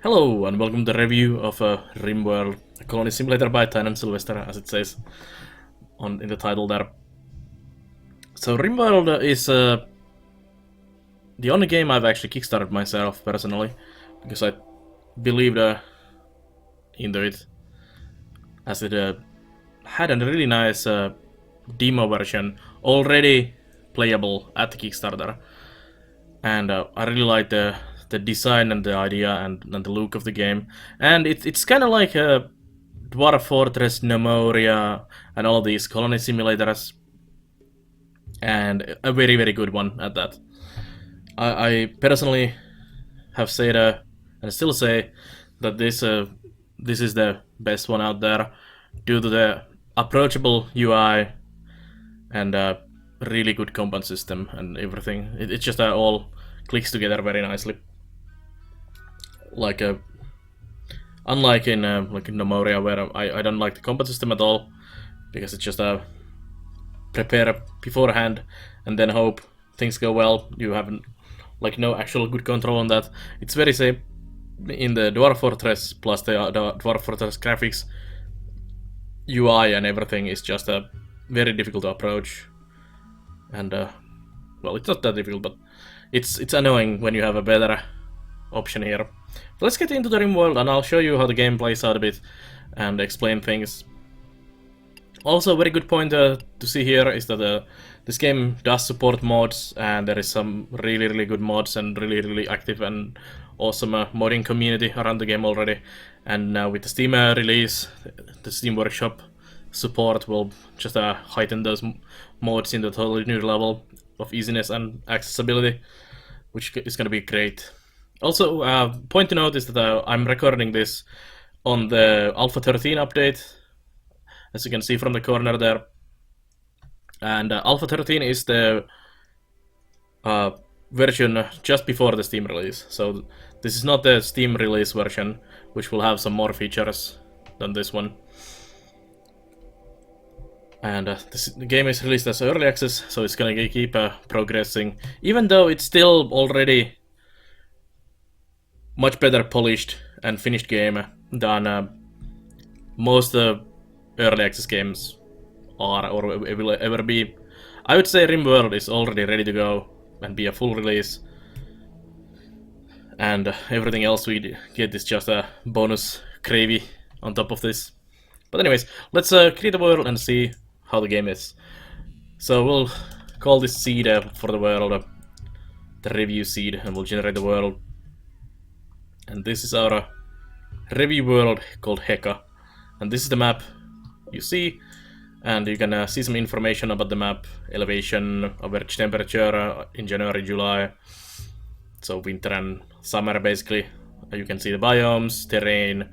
Hello and welcome to the review of RimWorld, a colony simulator by Tyne and Sylvester, as it says in the title there. So RimWorld is the only game I've actually kickstarted myself personally, because I believed into it, as it had a really nice demo version already playable at the Kickstarter, and I really like the design and the idea and the look of the game, and it's kind of like a Dwarf Fortress, Nemoria, and all these colony simulators, and a very good one at that. I personally have said and still say that this is the best one out there due to the approachable UI and really good combat system and everything. It just all clicks together very nicely. Like unlike in Nemoria, where I don't like the combat system at all, because it's just prepare beforehand and then hope things go well. You have no actual good control on that. It's very safe in the Dwarf Fortress, plus the Dwarf Fortress graphics, UI and everything is just very difficult to approach. And well, it's not that difficult, but it's annoying when you have a better option here. Let's get into the RimWorld and I'll show you how the game plays out a bit and explain things. Also, a very good point to see here is that this game does support mods, and there is some really good mods and really active and awesome modding community around the game already. And now with the Steam release, the Steam Workshop support will just heighten those mods into a totally new level of easiness and accessibility, which is going to be great. Also, point to note is that I'm recording this on the Alpha 13 update, as you can see from the corner there. And Alpha 13 is the version just before the Steam release. So this is not the Steam release version, which will have some more features than this one. And the game is released as early access, so it's gonna keep progressing, even though it's still already much better polished and finished game than most early access games are or will ever be. I would say RimWorld is already ready to go and be a full release, and everything else we get is just a bonus gravy on top of this. But anyways, let's create a world and see how the game is. So we'll call this seed for the world the review seed, and we'll generate the world. And this is our review world called Heka, and this is the map you see, and you can see some information about the map: elevation, average temperature in January, July, so winter and summer basically. You can see the biomes, terrain,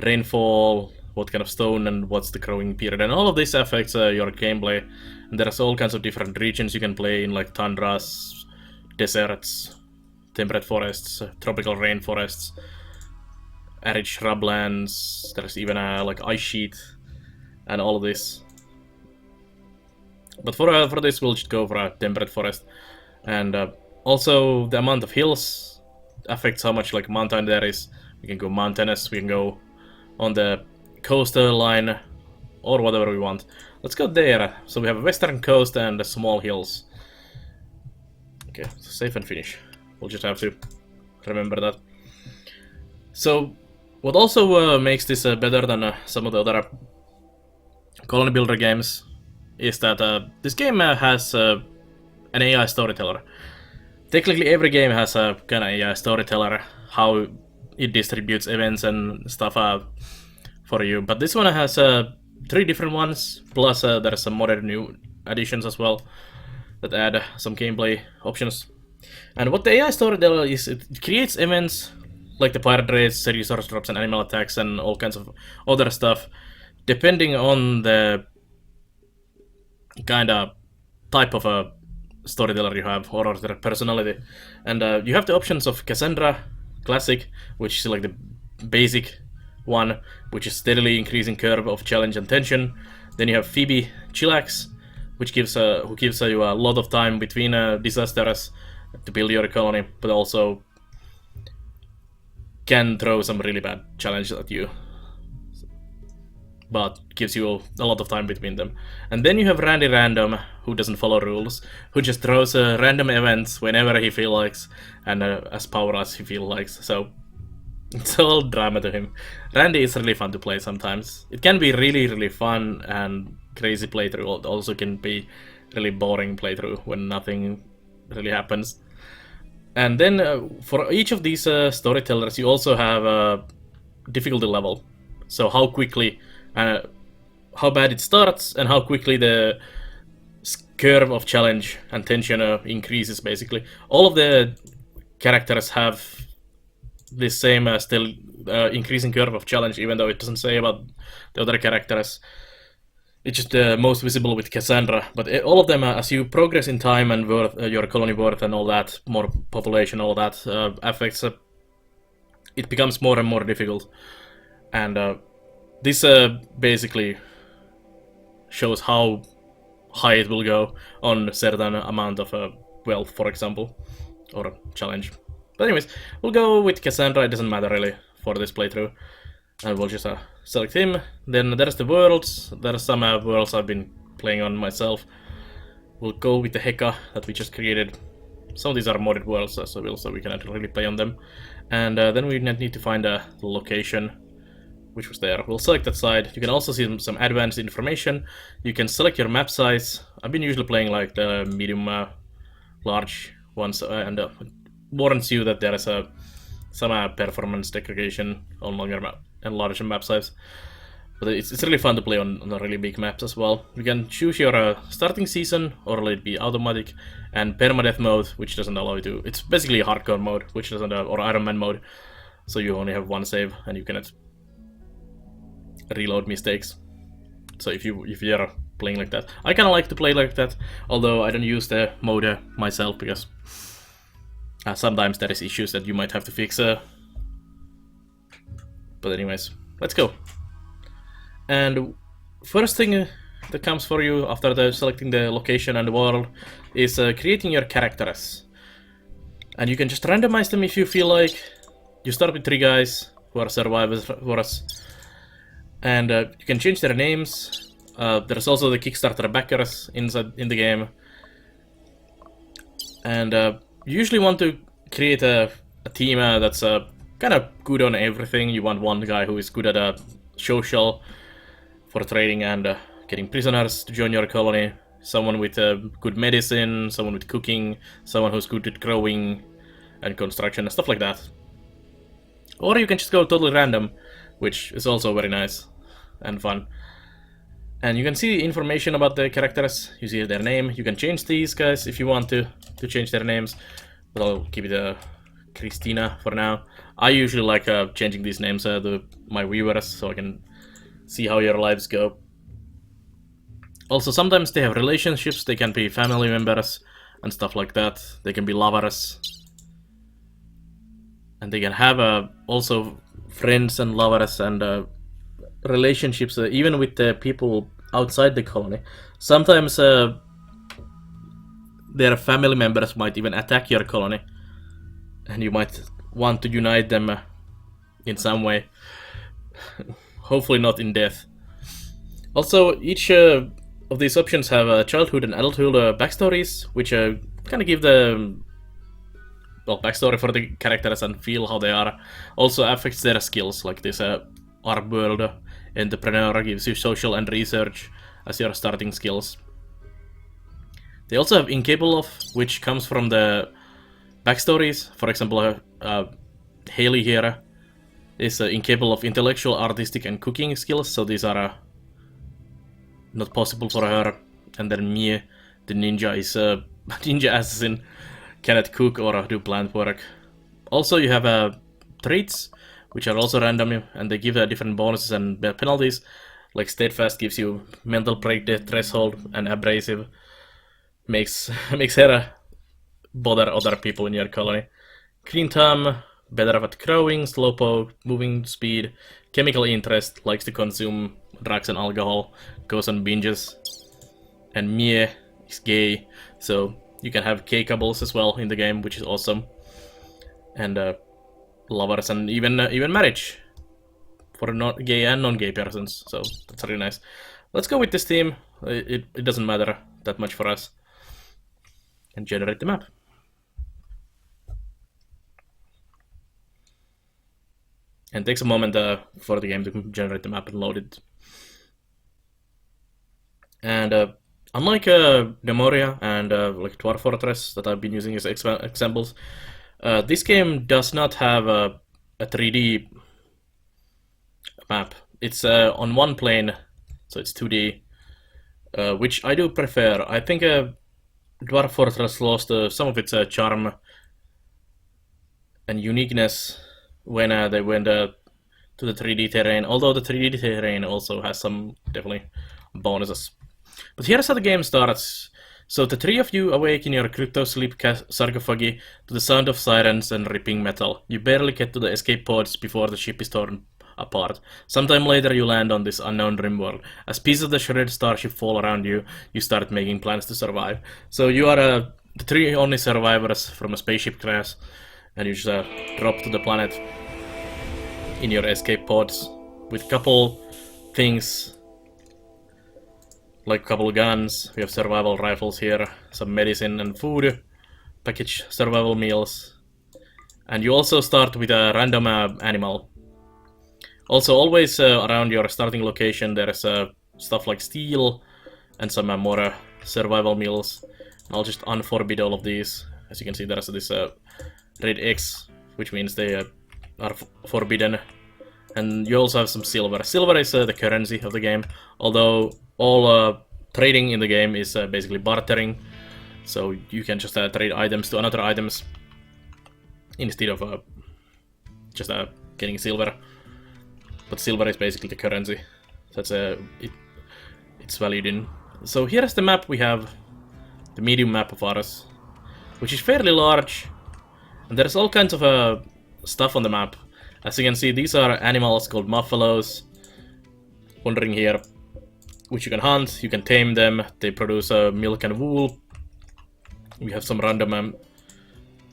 rainfall, what kind of stone and what's the growing period, and all of this affects your gameplay. And there's all kinds of different regions you can play in, like tundras, deserts, temperate forests, tropical rainforests, arid shrublands. There's even like ice sheet and all of this. But for this we'll just go for a temperate forest. And also the amount of hills affects how much like mountain there is. We can go mountainous, we can go on the coastal line, or whatever we want. Let's go there. So we have a western coast and small hills. Okay, so save and finish. We'll just have to remember that. So what also makes this better than some of the other colony builder games is that this game has an AI storyteller. Technically every game has a kind of AI storyteller, how it distributes events and stuff for you, but this one has 3 different ones, plus there are some modern new additions as well that add some gameplay options. And what the AI storyteller is, it creates events like the pirate raids, resource drops and animal attacks and all kinds of other stuff, depending on the kind of type of a storyteller you have, or their personality. And you have the options of Cassandra Classic, which is like the basic one, which is steadily increasing curve of challenge and tension. Then you have Phoebe Chillax, which gives who gives you a lot of time between disasters to build your colony, but also can throw some really bad challenges at you, but gives you a lot of time between them. And then you have Randy Random, who doesn't follow rules, who just throws random events whenever he feels likes, and as power as he feels likes, so it's all drama to him. Randy is really fun to play sometimes. It can be really fun and crazy playthrough. It also can be really boring playthrough when nothing really happens. And then for each of these storytellers, you also have a difficulty level. So how quickly, how bad it starts, and how quickly the curve of challenge and tension increases, basically. All of the characters have this same still increasing curve of challenge, even though it doesn't say about the other characters. It's just most visible with Cassandra, but all of them, as you progress in time and worth, your colony worth and all that, more population, all that affects, it becomes more and more difficult. And this basically shows how high it will go on a certain amount of wealth, for example, or a challenge. But anyways, we'll go with Cassandra, it doesn't matter really for this playthrough. And we'll just select him. Then there's the worlds. There are some worlds I've been playing on myself. We'll go with the Heka that we just created. Some of these are modded worlds, so we can really play on them. And then we need to find a location, which was there. We'll select that side. You can also see some advanced information. You can select your map size. I've been usually playing like the medium, large ones, and warns you that there is some performance degradation on longer map and larger map size. But it's really fun to play on the really big maps as well. You can choose your starting season, or let it be automatic, and permadeath mode, which doesn't allow you to. It's basically hardcore mode, which doesn't, or Iron Man mode, so you only have one save and you cannot reload mistakes. So if you're playing like that, I kind of like to play like that, although I don't use the mode myself because sometimes there is issues that you might have to fix. But anyways, let's go. And first thing that comes for you after selecting the location and the world is creating your characters. And you can just randomize them if you feel like. You start with 3 guys who are survivors for us. And you can change their names. There's also the Kickstarter backers in the game. And you usually want to create a team that's kind of good on everything. You want one guy who is good at social, for trading and getting prisoners to join your colony, someone with good medicine, someone with cooking, someone who's good at growing and construction and stuff like that. Or you can just go totally random, which is also very nice and fun. And you can see information about the characters, you see their name. You can change these guys if you want to change their names, but I'll keep it Christina for now. I usually like changing these names to my viewers so I can see how your lives go. Also, sometimes they have relationships, they can be family members and stuff like that. They can be lovers. And they can have also friends and lovers and relationships, even with the people outside the colony. Sometimes their family members might even attack your colony, and you might want to unite them in some way. Hopefully not in death. Also, each of these options have childhood and adulthood backstories, which kind of give the backstory for the characters and feel how they are. Also affects their skills, like this RimWorld entrepreneur gives you social and research as your starting skills. They also have incapable of, which comes from the backstories. For example, Haley here is incapable of intellectual, artistic, and cooking skills, so these are not possible for her. And then Mie, the ninja, is a ninja assassin, cannot cook or do plant work. Also, you have traits, which are also random, and they give different bonuses and penalties. Like Steadfast gives you mental break death threshold, and Abrasive makes her bother other people in your colony. Green Thumb, better at growing, slowpoke, moving speed, chemical interest, likes to consume drugs and alcohol, goes on binges. And Mie is gay, so you can have gay couples as well in the game, which is awesome. And lovers and even marriage for gay and non-gay persons. So that's really nice. Let's go with this theme. It doesn't matter that much for us. And generate the map. And it takes a moment for the game to generate the map and load it. And unlike Demoria and like Dwarf Fortress that I've been using as examples, this game does not have a 3D map. It's on one plane, so it's 2D, which I do prefer. I think Dwarf Fortress lost some of its charm and uniqueness when they went to the 3D terrain, although the 3D terrain also has some definitely bonuses. But here's how the game starts. So the three of you awake in your crypto-sleep sarcophagi to the sound of sirens and ripping metal. You barely get to the escape pods before the ship is torn apart. Sometime later you land on this unknown RimWorld. As pieces of the shredded starship fall around you, you start making plans to survive. So you are the three only survivors from a spaceship crash, and you just drop to the planet in your escape pods with a couple things, like a couple guns. We have survival rifles here, some medicine and food, package survival meals, and you also start with a random animal. Also, always around your starting location there's stuff like steel and some more survival meals. I'll just unforbid all of these. As you can see, there's this red X, which means they are forbidden. And you also have some silver. Silver is the currency of the game, although all trading in the game is basically bartering. So you can just trade items to another items instead of just getting silver. But silver is basically the currency. That's it's valued in. So here's the map we have, the medium map of ours, which is fairly large, and there's all kinds of stuff on the map. As you can see, these are animals called muffalos wandering here, which you can hunt, you can tame them, they produce milk and wool. We have some random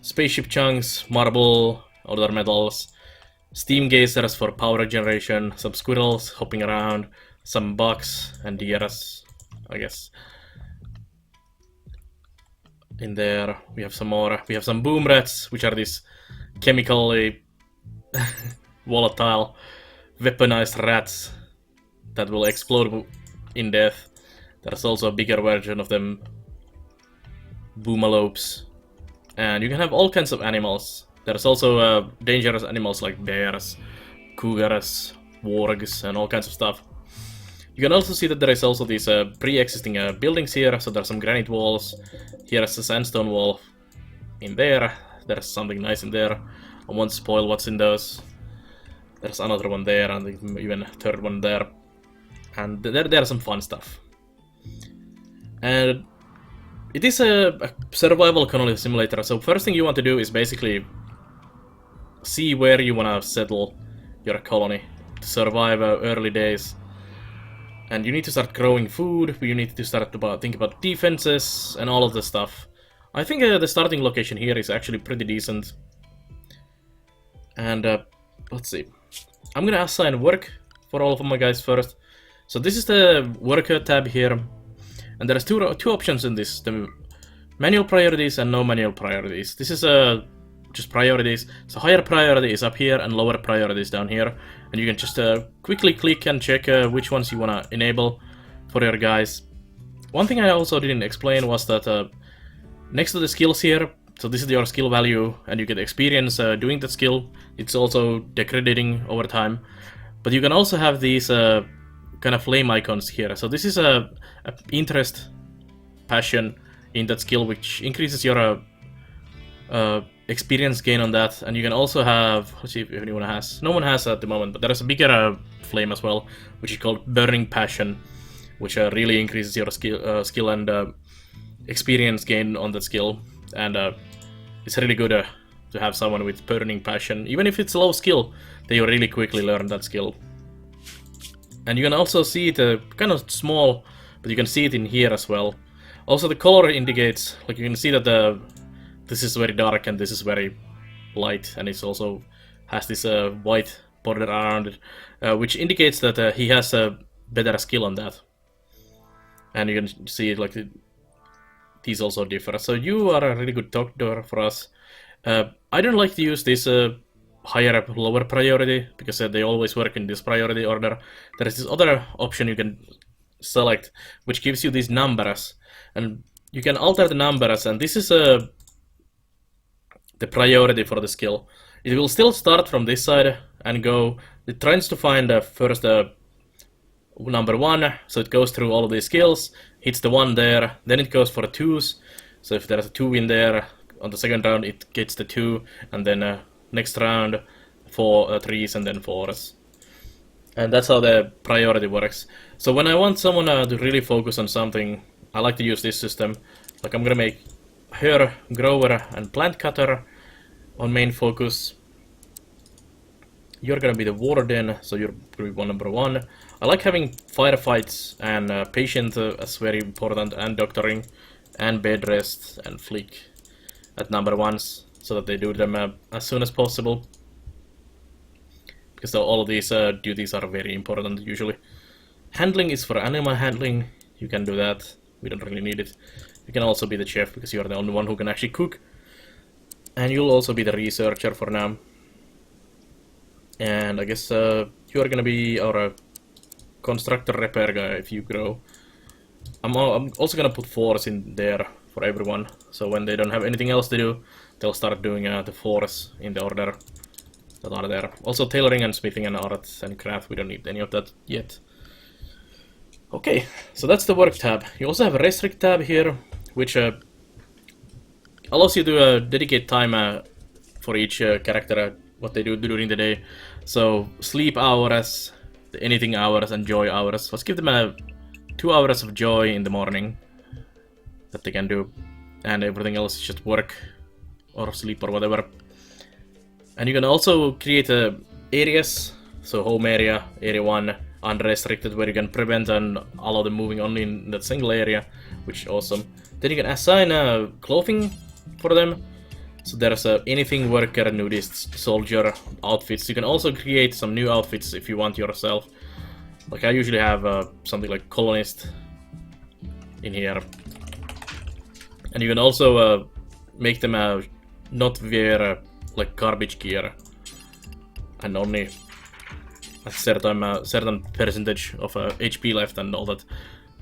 spaceship chunks, marble, other metals, steam geysers for power generation, some squirrels hopping around, some bugs and deers, I guess. In there we have some more. We have some boom rats, which are these chemically volatile, weaponized rats that will explode in death. There's also a bigger version of them, boomalopes. And you can have all kinds of animals. There's also dangerous animals like bears, cougars, wargs, and all kinds of stuff. You can also see that there is also these pre-existing buildings here. So there's some granite walls. Here's a sandstone wall in there. There's something nice in there. I won't spoil what's in those. There's another one there, and even a third one there. And there's some fun stuff. And it is a survival colony simulator. So first thing you want to do is basically see where you want to settle your colony to survive early days. And you need to start growing food, you need to start to think about defenses and all of this stuff. I think the starting location here is actually pretty decent. And let's see. I'm gonna assign work for all of my guys first. So this is the worker tab here. And there's two options in this. The manual priorities and no manual priorities. This is just priorities. So higher priority is up here and lower priority is down here. And you can just quickly click and check which ones you want to enable for your guys. One thing I also didn't explain was that next to the skills here, so this is your skill value and you get experience doing that skill. It's also degrading over time. But you can also have these kind of flame icons here. So this is a interest, passion in that skill, which increases your experience gain on that. And you can also have, let's see if anyone has, no one has at the moment, but there is a bigger flame as well, which is called burning passion, which really increases your skill and experience gain on that skill. And it's really good to have someone with burning passion, even if it's low skill, they will really quickly learn that skill. And you can also see it kind of small, but you can see it in here as well. Also the color indicates, like you can see that this is very dark and this is very light, and it's also has this white border around it, which indicates that he has a better skill on that. And you can see it like these also differ. So you are a really good doctor for us. I don't like to use this higher lower priority because they always work in this priority order. There is this other option you can select which gives you these numbers, and you can alter the numbers, and this is the priority for the skill. It will still start from this side and go. It tries to find first number 1, so it goes through all of these skills, hits the 1 there, then it goes for 2s. So if there's a 2 in there, on the second round it gets the 2, and then next round 4 3s and then 4s. And that's how the priority works. So when I want someone to really focus on something, I like to use this system. Like I'm gonna make her, grower, and plant cutter on main focus. You're gonna be the warden, so you're gonna be number 1. I like having firefights and patient as very important, and doctoring, and bed rest, and flick at number 1s, so that they do them as soon as possible. Because all of these duties are very important usually. Handling is for animal handling, you can do that, we don't really need it. You can also be the chef because you're the only one who can actually cook. And you'll also be the researcher for now. And I guess you're gonna be our constructor repair guy if you grow. I'm also gonna put 4s in there for everyone, so when they don't have anything else to do, they'll start doing the 4s in the order that are there. Also tailoring and smithing and art and craft, we don't need any of that yet. Okay, so that's the work tab. You also have a restrict tab here, which allows you to dedicate time for each character, what they do during the day. So sleep hours, anything hours, and joy hours. Let's give them 2 hours of joy in the morning that they can do, and everything else is just work or sleep or whatever. And you can also create areas, so home area, area 1, unrestricted, where you can prevent and allow them moving only in that single area, which is awesome. Then you can assign clothing for them. So there's anything worker, nudist, soldier outfits. You can also create some new outfits if you want yourself. Like I usually have something like Colonist in here. And you can also make them not wear like garbage gear and only a certain percentage of HP left and all that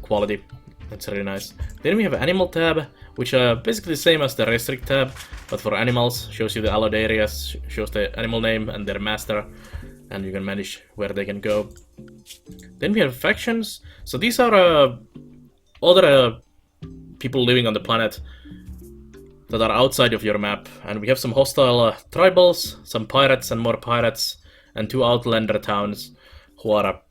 quality. That's really nice. Then we have animal tab, which are basically the same as the restrict tab, but for animals. Shows you the allowed areas, shows the animal name and their master, and you can manage where they can go. Then we have factions. So these are other people living on the planet that are outside of your map, and we have some hostile tribals, some pirates and more pirates, and 2 outlander towns who are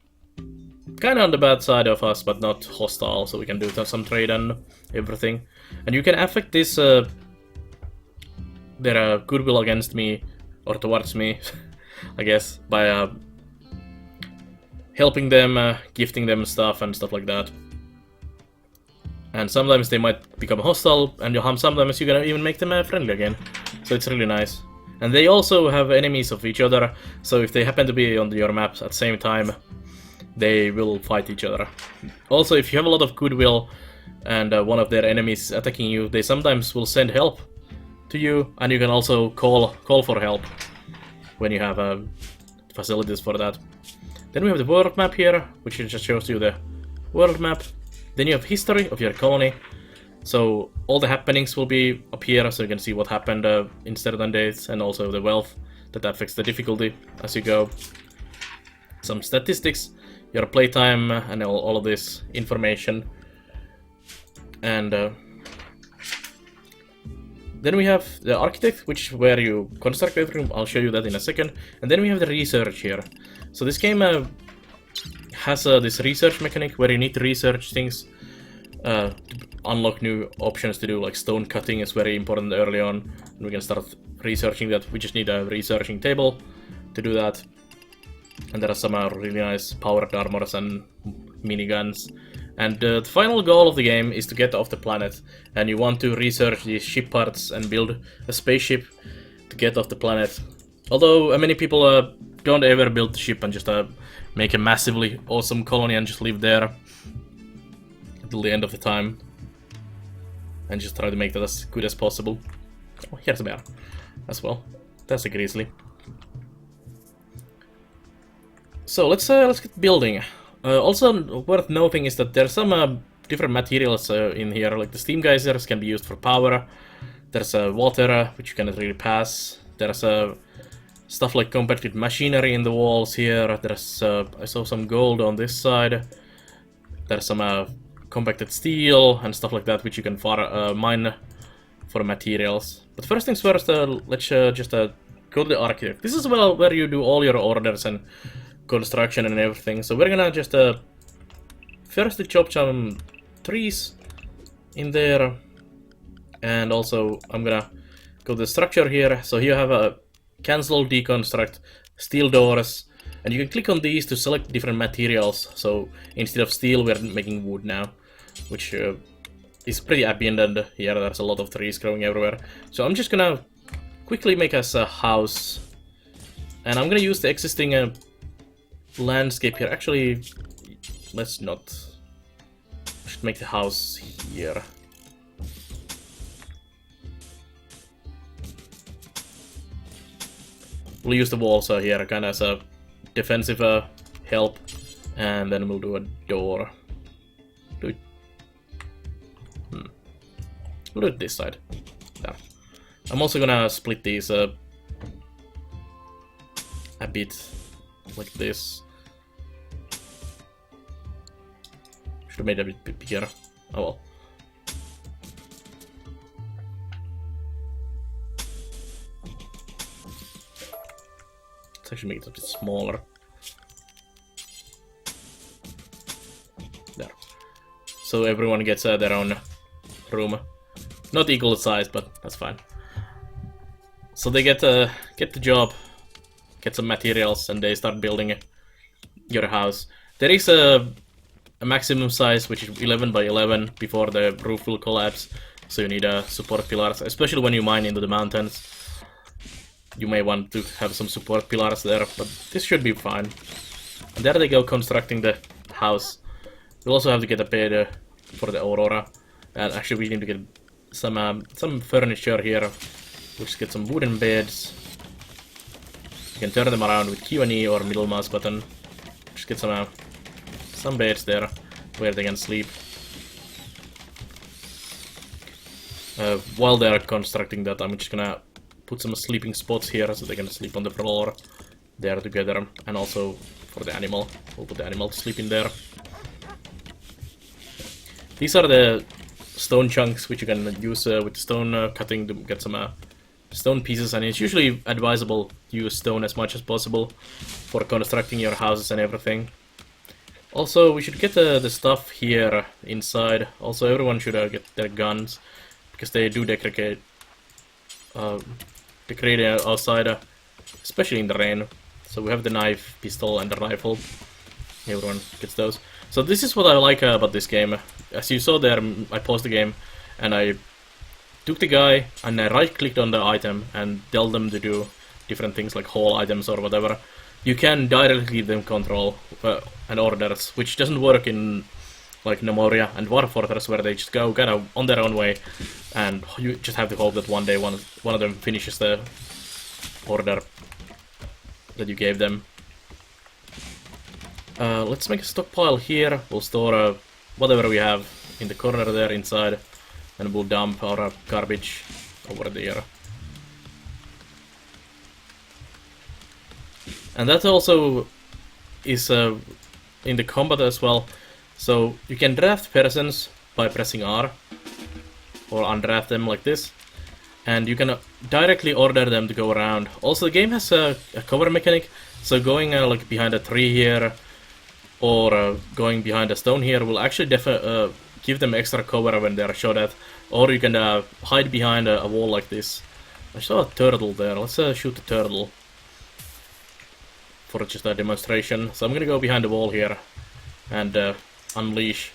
kind of on the bad side of us, but not hostile, so we can do some trade and everything. And you can affect this their goodwill against me or towards me, I guess, by helping them, gifting them stuff and stuff like that. And sometimes they might become hostile, and sometimes you can even make them friendly again. So it's really nice. And they also have enemies of each other, so if they happen to be on your maps at the same time, they will fight each other. Also, if you have a lot of goodwill and one of their enemies attacking you, they sometimes will send help to you, and you can also call for help when you have facilities for that. Then we have the world map here, which just shows you the world map. Then you have history of your colony, so all the happenings will be up here, so you can see what happened in certain days, and also the wealth that affects the difficulty as you go. Some statistics, your playtime, and all of this information. And then we have the architect, which where you construct everything. I'll show you that in a second. And then we have the research here. So this game has this research mechanic where you need to research things to unlock new options to do, like stone cutting is very important early on, and we can start researching that. We just need a researching table to do that. And there are some really nice powered armors and miniguns. And the final goal of the game is to get off the planet, and you want to research these ship parts and build a spaceship to get off the planet. Although many people don't ever build the ship and just make a massively awesome colony and just live there until the end of the time. And just try to make that as good as possible. Oh, here's a bear as well. That's a grizzly. So let's get building. Also worth noting is that there's some different materials in here, like the steam geysers can be used for power. There's water which you cannot really pass. There's stuff like compacted machinery in the walls here. There's I saw some gold on this side. There's some compacted steel and stuff like that which you can mine for materials. But first things first, let's just go to the architect. This is where you do all your orders and construction and everything. So we're gonna just first chop some trees in there, and also I'm gonna go to the structure here. So here you have a cancel, deconstruct, steel doors, and you can click on these to select different materials. So instead of steel, we're making wood now, which is pretty abundant here. There's a lot of trees growing everywhere. So I'm just gonna quickly make us a house, and I'm gonna use the existing landscape here. Actually, let's not. Should make the house here. We'll use the walls here kind of as a defensive help, and then we'll do a door. We'll do it this side. There. I'm also gonna split these a bit like this. Should have made it a bit bigger. Oh well. Let's actually make it a bit smaller. There. So everyone gets their own room. Not equal size, but that's fine. So they get the job, get some materials, and they start building your house. There is a maximum size which is 11 by 11 before the roof will collapse. So you need support pillars, especially when you mine into the mountains. You may want to have some support pillars there, but this should be fine. And there they go, constructing the house. We'll also have to get a bed for the Aurora, and actually we need to get some furniture here. Let's get some wooden beds. You can turn them around with Q and E or middle mouse button. Just get some beds there where they can sleep. While they're constructing that, I'm just gonna put some sleeping spots here so they can sleep on the floor there together, and also for the animal, we'll put the animal to sleep in there. These are the stone chunks which you can use with stone cutting to get some stone pieces, and it's usually advisable to use stone as much as possible for constructing your houses and everything. Also, we should get the stuff here inside. Also, everyone should get their guns, because they do degrade outside, especially in the rain. So we have the knife, pistol, and the rifle. Everyone gets those. So this is what I like about this game. As you saw there, I paused the game, and I took the guy, and I right-clicked on the item, and tell them to do different things like haul items or whatever. You can directly give them control and orders, which doesn't work in like Nemoria and War Fortress, where they just go kind of on their own way, and you just have to hope that one day one of them finishes the order that you gave them. Let's make a stockpile here. We'll store whatever we have in the corner there inside, and we'll dump our garbage over there. And that also is in the combat as well. So you can draft persons by pressing R, or undraft them like this, and you can directly order them to go around. Also, the game has a cover mechanic, so going like behind a tree here, or going behind a stone here will actually give them extra cover when they're shot at. Or you can hide behind a wall like this. I saw a turtle there. Let's shoot the turtle for just a demonstration. So I'm gonna go behind the wall here and unleash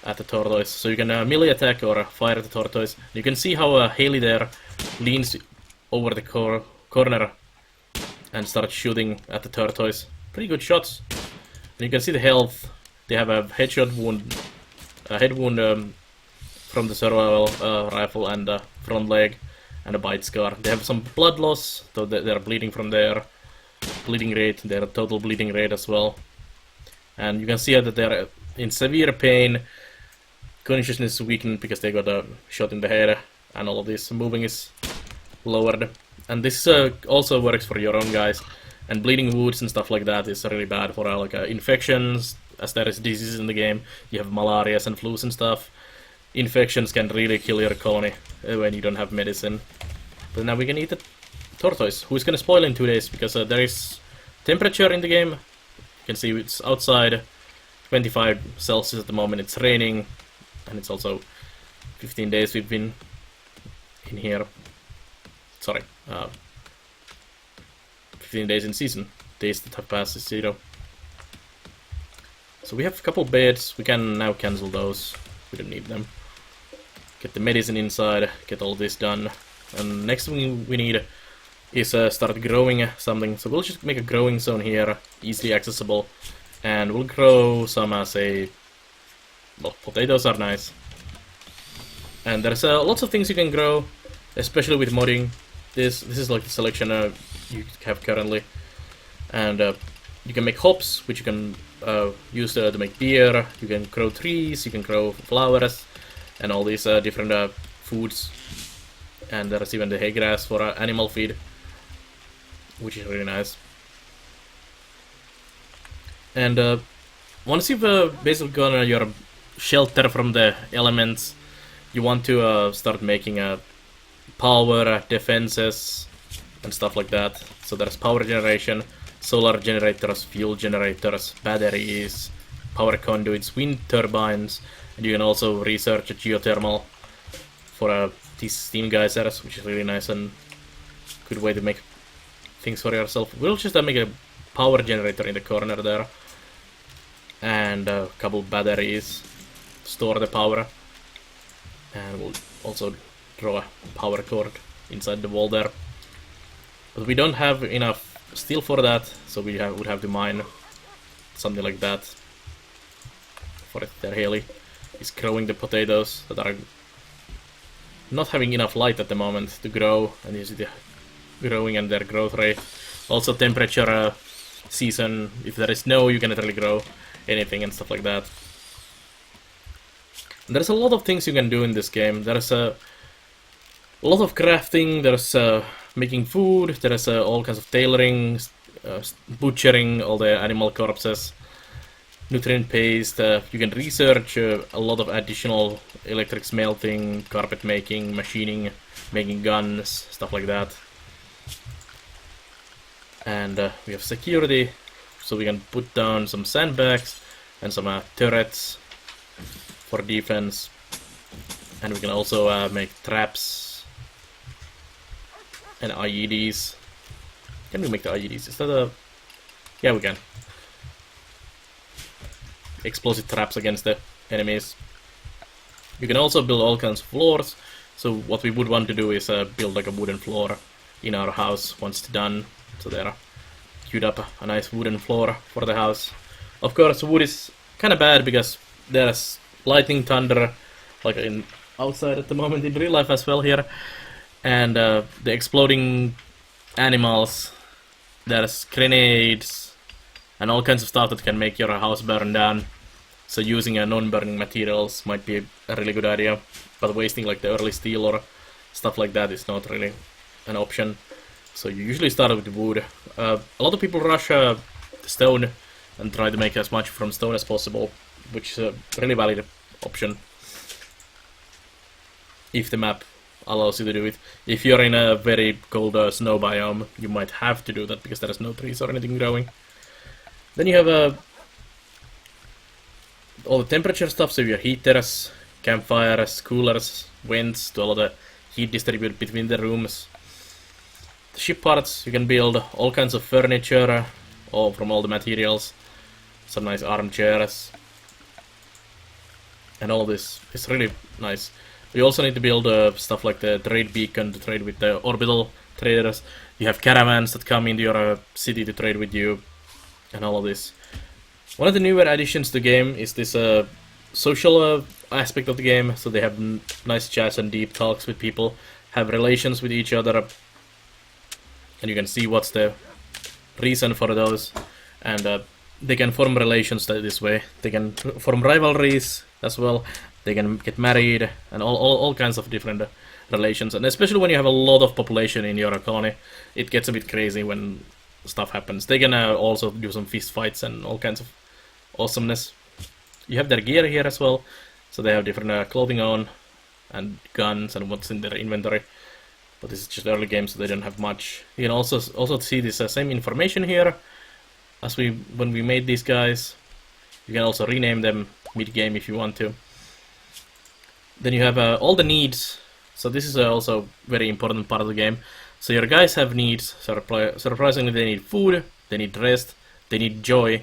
at the tortoise. So you can melee attack or fire at the tortoise. You can see how Haley there leans over the corner and start shooting at the tortoise. Pretty good shots. And you can see the health. They have a headshot wound, a head wound from the survival rifle and front leg, and a bite scar. They have some blood loss, so they're bleeding from their bleeding rate, their total bleeding rate as well. And you can see that they're in severe pain. Consciousness is weakened because they got a shot in the head, and all of this moving is lowered. And this also works for your own guys. And bleeding wounds and stuff like that is really bad for like infections, as there is diseases in the game. You have malarias and flus and stuff. Infections can really kill your colony when you don't have medicine. But now we can eat the tortoise, who is gonna spoil in 2 days, because there is temperature in the game. You can see it's outside 25 Celsius at the moment. It's raining, and it's also 15 days we've been in here. Sorry, 15 days in season. Days that have passed is 0. So we have a couple beds. We can now cancel those. We don't need them. Get the medicine inside. Get all this done. And next thing we need is start growing something. So we'll just make a growing zone here, easily accessible, and we'll grow some say, well, potatoes are nice. And there's lots of things you can grow, especially with modding. This is like the selection you have currently, and you can make hops, which you can use to make beer. You can grow trees, you can grow flowers, and all these different foods. And there's even the hay grass for animal feed, which is really nice. And once you've basically gotten your shelter from the elements, you want to start making power, defenses, and stuff like that. So there's power generation, solar generators, fuel generators, batteries, power conduits, wind turbines, and you can also research a geothermal for these steam geysers, which is really nice and good way to make things for yourself. We'll just make a power generator in the corner there, and a couple batteries to store the power, and we'll also draw a power cord inside the wall there. But we don't have enough steel for that, so we would have to mine something like that for it. There Haley is growing the potatoes that are not having enough light at the moment to grow, and you see the growing and their growth rate. Also temperature season, if there is snow you cannot really grow anything and stuff like that. And there's a lot of things you can do in this game. There's a lot of crafting, there's making food, there's all kinds of tailoring, butchering all the animal corpses, nutrient paste, you can research a lot of additional electric smelting, carpet making, machining, making guns, stuff like that. And we have security, so we can put down some sandbags and some turrets for defense. And we can also make traps and IEDs. Can we make the IEDs? Is that a... yeah, we can. Explosive traps against the enemies. You can also build all kinds of floors. So what we would want to do is build like a wooden floor in our house once it's done. So there, queued up a nice wooden floor for the house. Of course, wood is kind of bad because there's lightning, thunder, like in outside at the moment in real life as well here. And the exploding animals, there's grenades, and all kinds of stuff that can make your house burn down. So using non-burning materials might be a really good idea, but wasting like the early steel or stuff like that is not really an option. So you usually start with wood. A lot of people rush stone and try to make as much from stone as possible, which is a really valid option if the map allows you to do it. If you're in a very cold snow biome, you might have to do that because there is no trees or anything growing. Then you have all the temperature stuff, so your heaters, campfires, coolers, vents to allow the heat distribute between the rooms. The ship parts, you can build all kinds of furniture all from all the materials, some nice armchairs, and all this is really nice. We also need to build stuff like the trade beacon to trade with the orbital traders. You have caravans that come into your city to trade with you, and all of this. One of the newer additions to the game is this social aspect of the game. So they have nice chats and deep talks with people, have relations with each other, and you can see what's the reason for those. And they can form relations this way. They can form rivalries as well. They can get married and all kinds of different relations. And especially when you have a lot of population in your colony, it gets a bit crazy when stuff happens. They can also do some fist fights and all kinds of awesomeness. You have their gear here as well, so they have different clothing on and guns and what's in their inventory. But this is just early game, so they don't have much. You can also see this same information here as when we made these guys. You can also rename them mid-game if you want to. Then you have all the needs. So this is also very important part of the game. So your guys have needs. Surprisingly, they need food, they need rest, they need joy,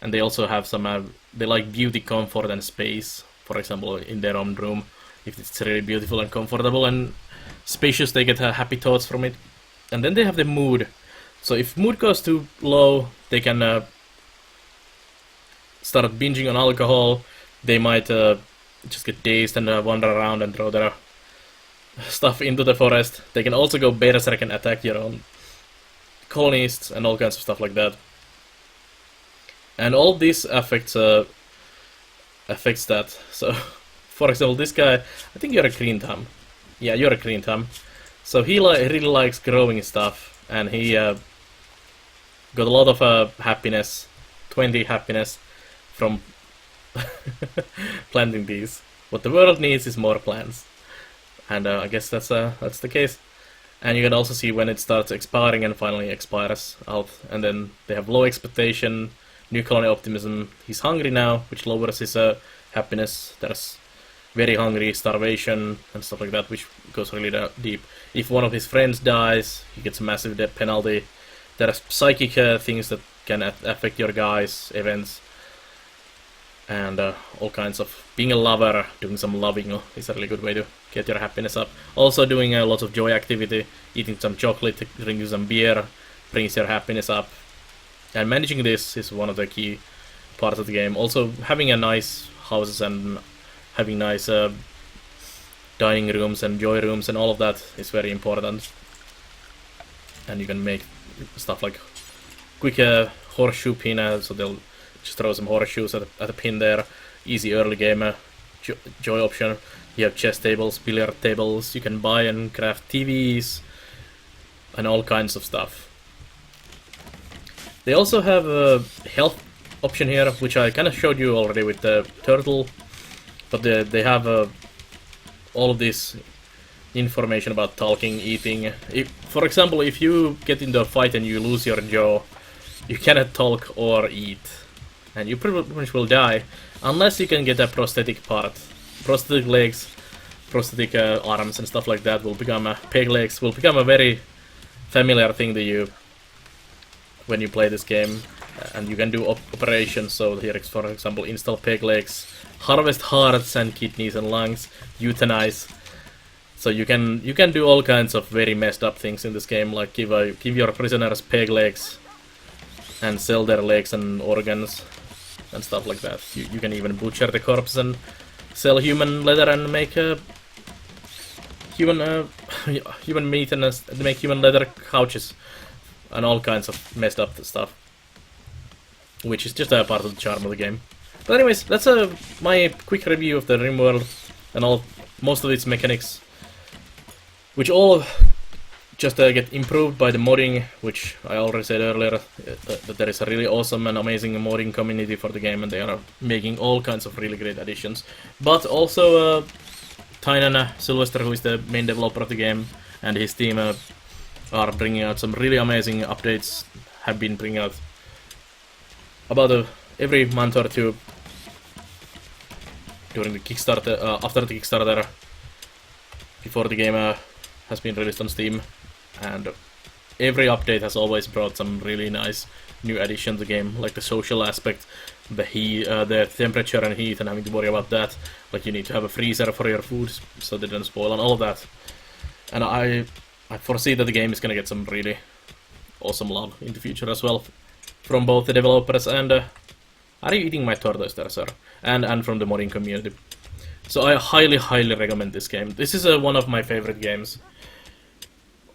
and they also have some. They like beauty, comfort, and space. For example, in their own room, if it's really beautiful and comfortable and spacious, they get happy thoughts from it. And then they have the mood. So if mood goes too low, they can start binging on alcohol. They might just get dazed and wander around and throw their stuff into the forest. They can also go berserk and attack your own colonists and all kinds of stuff like that. And all this affects that. So, for example, this guy, I think you're a green thumb. Yeah, you're a green thumb. So he really likes growing stuff, and he got a lot of happiness, 20 happiness from planting these. What the world needs is more plants, and I guess that's the case. And you can also see when it starts expiring and finally expires out. And then they have low expectation, new colony optimism. He's hungry now, which lowers his happiness. There's very hungry, starvation, and stuff like that, which goes really deep. If one of his friends dies, he gets a massive death penalty. There are psychic things that can affect your guys' events. And all kinds of being a lover, doing some loving is a really good way to get your happiness up. Also doing lots of joy activity, eating some chocolate, drinking some beer, brings your happiness up. And managing this is one of the key parts of the game. Also having a nice houses and having nice dining rooms and joy rooms and all of that is very important. And you can make stuff like quick horseshoe pin, so they'll just throw some horseshoes at a pin there. Easy early game joy option. You have chess tables, billiard tables. You can buy and craft TVs and all kinds of stuff. They also have a health option here, which I kind of showed you already with the turtle. But they have all of this information about talking, eating. For example, if you get into a fight and you lose your jaw, you cannot talk or eat. And you pretty much will die, unless you can get a prosthetic part. Prosthetic legs, prosthetic arms and stuff like that will become, peg legs will become a very familiar thing to you when you play this game. And you can do operations, so here is, for example, install peg legs, harvest hearts and kidneys and lungs, euthanize. So you can do all kinds of very messed up things in this game, like give your prisoners peg legs and sell their legs and organs and stuff like that. You can even butcher the corpse and sell human leather and make human meat and make human leather couches and all kinds of messed up stuff, which is just a part of the charm of the game. But anyways, that's my quick review of the RimWorld and most of its mechanics, which all just get improved by the modding, which I already said earlier, that there is a really awesome and amazing modding community for the game, and they are making all kinds of really great additions. But also Tynan Sylvester, who is the main developer of the game, and his team are bringing out some really amazing updates, have been bringing out about every month or two during the Kickstarter, after the Kickstarter, before the game has been released on Steam. And every update has always brought some really nice new addition to the game, like the social aspect, the heat, the temperature and heat, and having to worry about that. Like you need to have a freezer for your food so they don't spoil and all of that. And I foresee that the game is gonna get some really awesome love in the future as well from both the developers and are you eating my tortoise there, sir? And from the modding community. So I highly recommend this game. This is one of my favorite games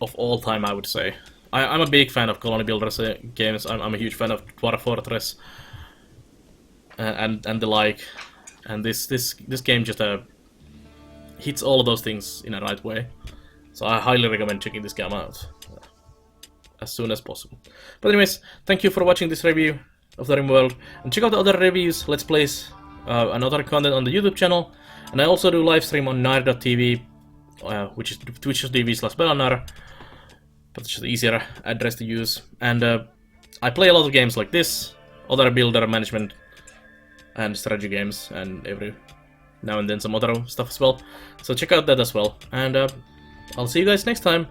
of all time, I would say. I'm a big fan of Colony Builders games. I'm a huge fan of Dwarf Fortress and the like. And this game just hits all of those things in a right way. So I highly recommend checking this game out as soon as possible. But anyways, thank you for watching this review of the RimWorld, and check out the other reviews, let's plays, and other content on the YouTube channel. And I also do live stream on Nair.tv, which is twitch.tv/Belnar, but it's just an easier address to use. And I play a lot of games like this, other builder management and strategy games, and every now and then some other stuff as well. So check out that as well, and I'll see you guys next time.